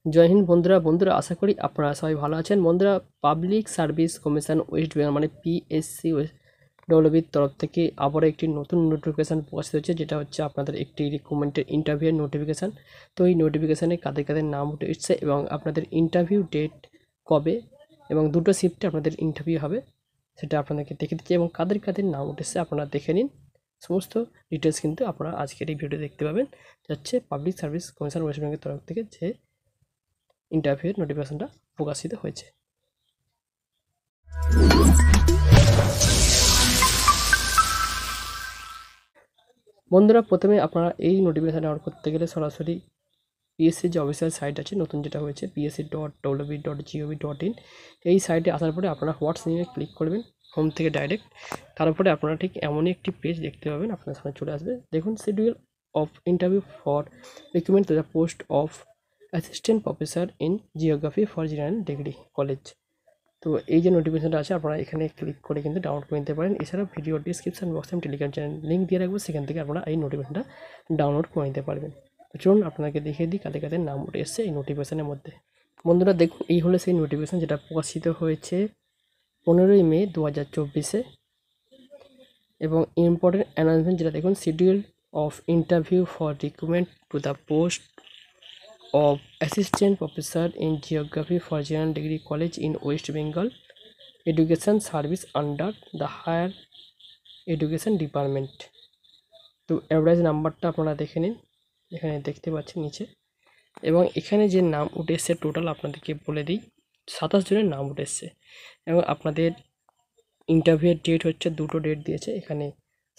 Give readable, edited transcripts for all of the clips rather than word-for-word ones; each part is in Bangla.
জয় হিন্দ বন্ধুরা আশা করি আপনারা সবাই ভালো আছেন। বন্ধুরা, public service commission West Bengal মানে পিএসসি ডব্লিউবির তরফ থেকে আবারও একটি নতুন নোটিফিকেশান প্রকাশিত হচ্ছে, যেটা হচ্ছে আপনাদের একটি রিক্রুটমেন্টের ইন্টারভিউয়ের নোটিফিকেশান। তো এই নোটিফিকেশানে কাদের কাদের নাম উঠে এসছে এবং আপনাদের ইন্টারভিউ ডেট কবে এবং দুটো শিফটে আপনাদের ইন্টারভিউ হবে সেটা আপনাদেরকে দেখে দিচ্ছি, এবং কাদের কাদের নাম উঠেছে আপনারা দেখে নিন। সমস্ত ডিটেলস কিন্তু আপনারা আজকের এই ভিডিও দেখতে পাবেন। হচ্ছে পাবলিক সার্ভিস কমিশন ওয়েস্ট বেঙ্গলের তরফ থেকে যে ইন্টারভিউয়ের নোটিফিকেশনটা প্রকাশিত হয়েছে। বন্ধুরা, প্রথমে আপনারা এই নোটিফিকেশন ডাউনলোড করতে গেলে সরাসরি পিএসসি যে অফিসিয়াল সাইট আছে নতুন যেটা হয়েছে psc.wb.gov.in, এই সাইটে আসার পরে আপনারা হোয়াটস নিয়ে ক্লিক করবেন হোম থেকে ডাইরেক্ট। তারপরে আপনারা ঠিক এমনই একটি পেজ দেখতে পাবেন, আপনার সামনে চলে আসবে। দেখুন, schedule of interview for recruitment to the post of assistant professor in geography for general degree college. তো এই যে নোটিফিকেশনটা আছে আপনারা এখানে ক্লিক করে কিন্তু ডাউনলোড করে নিতে পারেন। এছাড়াও ভিডিও ডিসক্রিপশন বক্সে আমি টেলিগ্রাম চ্যানেল লিঙ্ক দিয়ে রাখবো, সেখান থেকে আপনারা এই নোটিফিকেশনটা ডাউনলোড করে নিতে পারবেন। তো চলুন আপনাকে দেখিয়ে দিই কাদের কাদের নাম উঠে এসছে এই নোটিফিকেশনের মধ্যে। বন্ধুরা দেখুন, এই হলো সেই নোটিফিকেশন যেটা প্রকাশিত হয়েছে 15ই মে 2024-এ। এবং ইম্পর্টেন্ট অ্যানাউন্সমেন্ট যেটা দেখুন, schedule of interview for recruitment to the post of assistant professor in geography for general degree college in West Bengal education service under the higher education department। তো অ্যাভারেজ নাম্বারটা আপনারা দেখে নিন, এখানে দেখতে পাচ্ছেন নিচে। এবং এখানে যে নাম উঠে এসছে টোটাল আপনাদেরকে বলে দিই, 27 জনের নাম উঠে এসছে। এবং আপনাদের ইন্টারভিউয়ের ডেট হচ্ছে দুটো ডেট দিয়েছে এখানে,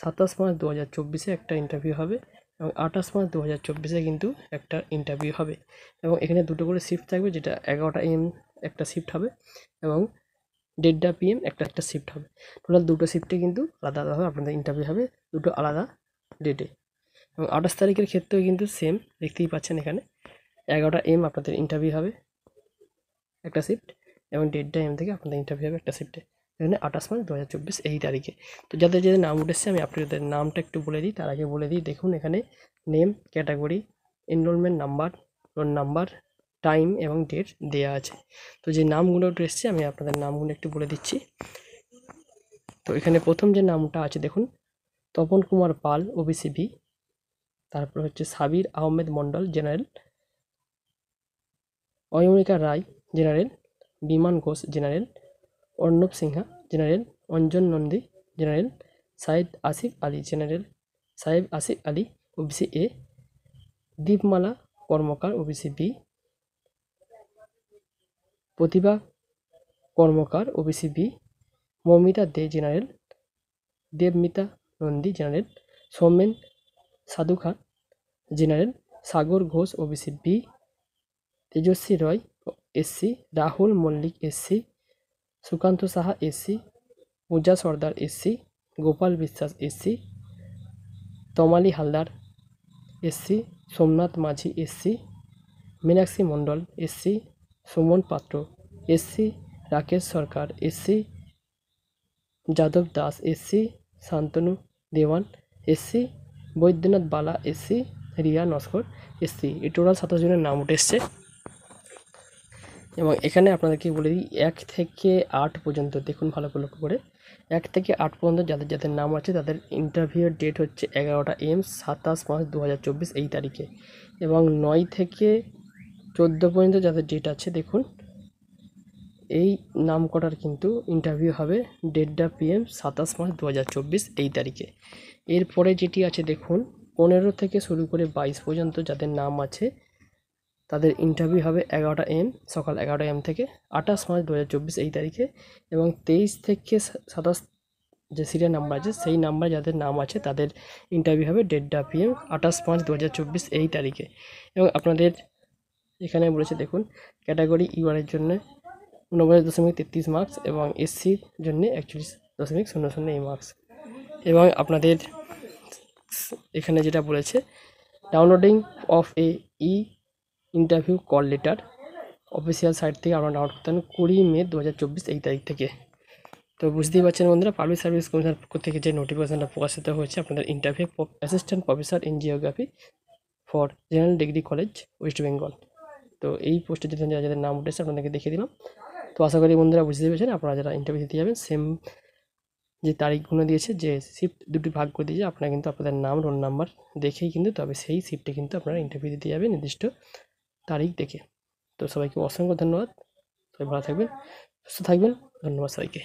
27 মার্চ 2024-এ একটা ইন্টারভিউ হবে এবং 28 মার্চ 2024-এ কিন্তু একটা ইন্টারভিউ হবে। এবং এখানে দুটো করে শিফট থাকবে, যেটা 11টা AM একটা শিফট হবে এবং 1:30 PM একটা শিফট হবে। টোটাল দুটো শিফটে কিন্তু আলাদা আলাদাভাবে আপনাদের ইন্টারভিউ হবে, দুটো আলাদা ডেটে। এবং 28 তারিখের ক্ষেত্রেও কিন্তু সেম, দেখতেই পাচ্ছেন এখানে 11টা AM আপনাদের ইন্টারভিউ হবে একটা শিফট, এবং 1:30 AM থেকে আপনাদের ইন্টারভিউ হবে একটা শিফটে। এখানে 28 মার্চ 2024 এই তারিখে। তো যাদের যাদের নাম উঠেছে আমি আপনাদের নামটা একটু বলে দিই। তার আগে বলে দিই, দেখুন এখানে name, category, enrolment number, roll number, time এবং ডেট দেওয়া আছে। তো যে নামগুলো উঠে এসছে আমি আপনাদের নামগুলো একটু বলে দিচ্ছি। তো এখানে প্রথম যে নামটা আছে দেখুন, তপন কুমার পাল OBC B, তারপর হচ্ছে Sabir Ahmed Mondal general, Aymika Roy general, Biman Ghosh general, Arnab Sinha general, Anjan Nandi general, Sayed Asif Ali general, Saheb Asif Ali OBC A, Dipmala Karmakar OBC B, Pratibha Karmakar OBC B, Moumita Dey general, Debmita Nandi general, Soumen Sadhu Khan general, Sagar Ghosh OBC B, Tejasvi Roy SC, Rahul Mallick SC, Sukanta Saha SC, Puja Sardar SC, Gopal Biswas SC, Tamali Haldar SC, Somnath Majhi SC, Meenakshi Mondal SC, Suman পাত্র SC, রাকেশ সরকার SC, যাদব দাস SC, শান্তনু দেওয়ান SC, বৈদ্যনাথ বালা SC, রিয়া নস্কর SC। এই টোটাল 27 জনের নাম উঠে এসছে। এবং এখানে আপনাদেরকে বলে দিই 1 থেকে 8 পর্যন্ত, দেখুন ভালো করে লক্ষ্য করে, 1 থেকে 8 পর্যন্ত যাদের যাদের নাম আছে তাদের ইন্টারভিউয়ের ডেট হচ্ছে 11টা AM 27 মার্চ 2024 এই তারিখে। এবং 9 থেকে 14 পর্যন্ত যাদের ডেট আছে দেখুন, এই নাম কটার কিন্তু ইন্টারভিউ হবে 1:30 PM 27 মার্চ 2024 এই তারিখে। এরপরে যেটি আছে দেখুন, 15 থেকে শুরু করে 22 পর্যন্ত যাদের নাম আছে তাদের ইন্টারভিউ হবে 11টা AM সকাল 11টা AM থেকে 28 মার্চ 2024 এই তারিখে। এবং 23 থেকে 27 যে সিরিয়াল নাম্বার আছে সেই নাম্বার যাদের নাম আছে তাদের ইন্টারভিউ হবে 1:30 PM 28 মার্চ 2024 এই তারিখে। এবং আপনাদের এখানে বলেছে দেখুন, ক্যাটাগরি ইউআরের জন্য 49.33 মার্কস এবং SCর জন্য 41.00 এই মার্কস। এবং আপনাদের এখানে যেটা বলেছে, downloading of interview call letter official site থেকে আপনারা ডাউনলোড করতে পারেন 20 মে 2024 এই তারিখ থেকে। তো বুঝতেই পারছেন বন্ধুরা, পাবলিক সার্ভিস কমিশনের পক্ষ থেকে যে নোটিফিকেশনটা প্রকাশিত হয়েছে আপনাদের interview assistant professor in geography for general degree college West Bengal. তো এই পোস্টে যাদের যাদের নাম উঠেছে আপনাদেরকে দেখিয়ে দিলাম। তো আশা করি বন্ধুরা বুঝতে পেরেছেন, আপনারা যারা ইন্টারভিউ দিতে যাবেন সেম যে তারিখগুলো দিয়েছে, যে শিফট দুটি ভাগ করে দিয়েছে, আপনারা কিন্তু আপনাদের নাম রোল নাম্বার দেখেই কিন্তু তবে সেই শিফটে কিন্তু আপনারা ইন্টারভিউ দিতে যাবেন নির্দিষ্ট তারিখ দেখে। তো সবাইকে অসংখ্য ধন্যবাদ, সবাই ভালো থাকবেন, সুস্থ থাকবেন, ধন্যবাদ সবাইকে।